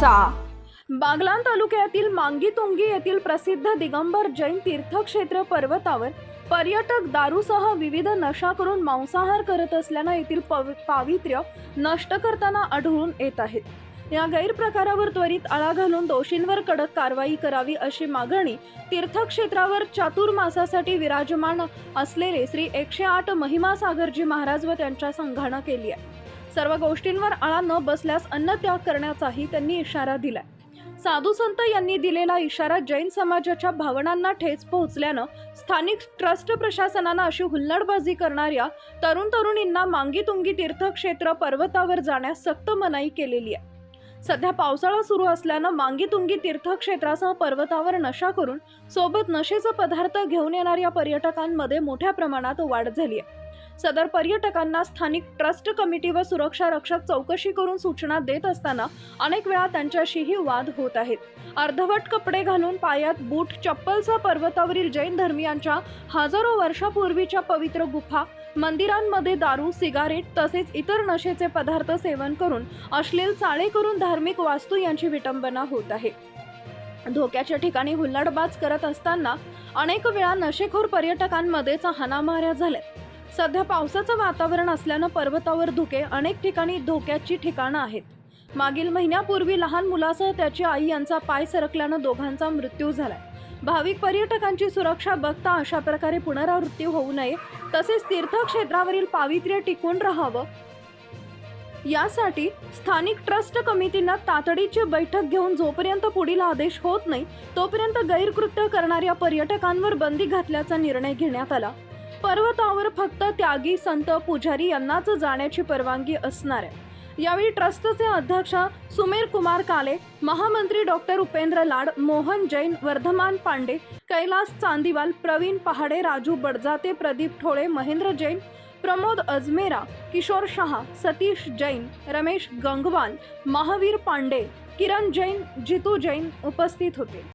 वाचा। बागलाण तालुक्यातील मांगीतुंगी येथील प्रसिद्ध दिगंबर जैन तीर्थक्षेत्र पर्वतावर पर्यटक दारूसह विविध नशा करून मांसाहार करत असल्याने येथील पावित्र्य नष्ट करताना आढळून येत आहेत। या गैरप्रकारावर त्वरित आळा घालून दोषींवर कडक कारवाई करावी अशी मागणी तीर्थक्षेत्रावर चातुर्मासासाठी विराजमान असलेले श्री 108 महिमा सागरजी महाराज व त्यांच्या संघाने केली आहे। सर्व गोष्टींवर आळा न बसल्यास अन्नत्याग करण्याचाही त्यांनी इशारा दिलाय। साधू संत यांनी दिलेला इशारा जैन समाजाच्या भावनांना ठेच पोहोचल्यानं स्थानिक ट्रस्ट प्रशासनाने अशी हुल्लडबाजी करणाऱ्या तरुणींना मांगीतुंगी तीर्थक्षेत्र पर्वतावर जाण्यास सक्त मनाई केलेली आहे। सध्या पावसाळा सुरू असल्यानं मांगीतुंगी तीर्थक्षेत्रासह पर्वतावर नशा करून सोबत नशेचे पदार्थ घेऊन येणाऱ्या पर्यटकांमध्ये मोठ्या प्रमाणात वाढ झाली आहे। सदर पर्यटकांना स्थानिक ट्रस्ट कमिटी व सुरक्षा रक्षक चौकशी करून सूचना देत असताना अनेक वेळा त्यांच्याशीही वाद होत आहेत। अर्धवट कपडे घालून पायात बूट चप्पलसह पर्वतावरील जैन धर्मियांच्या हजारो वर्षापूर्वीच्या पवित्र गुफा मंदिरांमध्ये दारू, सिगारेट तसेच इतर नशेचे पदार्थ सेवन करून अश्लील चाळे करून धार्मिक वास्तू यांची विटंबना होत आहे। धोक्याच्या ठिकाणी हुल्लडबाज करत असताना अनेक वेळा नशेखोर पर्यटकांमध्येच हाणामाऱ्या झाल्या। सध्या पावसाचं वातावरण असल्यानं पर्वतावर धुके अनेक ठिकाणी धोक्याची ठिकाणं आहेत। मागील महिन्यापूर्वी लहान मुलासह त्याची आई यांचा पाय सरकल्यानं दोघांचा मृत्यू झालाय। भाविक पर्यटकांची सुरक्षा बघता अशा प्रकारे पुनरावृत्ती होऊ नये तसेच तीर्थक्षेत्रावरील पावित्र्य टिकून राहावं यासाठी स्थानिक ट्रस्ट कमिटीने तातडीची बैठक घेऊन जोपर्यंत पुढील आदेश होत नाही तोपर्यंत गैरकृत्य करणाऱ्या पर्यटकांवर बंदी घातल्याचा निर्णय घेण्यात आला। पर्वतावर फक्त त्यागी संत पुजारी यांनाच जाण्याची परवानगी असणार आहे। यावेळी ट्रस्टचे अध्यक्ष सुमेर कुमार काले, महामंत्री डॉक्टर उपेंद्र लाड, मोहन जैन, वर्धमान पांडे, कैलास चांदीवाल, प्रवीण पहाडे, राजू बडजाते, प्रदीप ठोळे, महेंद्र जैन, प्रमोद अजमेरा, किशोर शहा, सतीश जैन, रमेश गंगवाल, महावीर पांडे, किरण जैन, जितू जैन उपस्थित होते।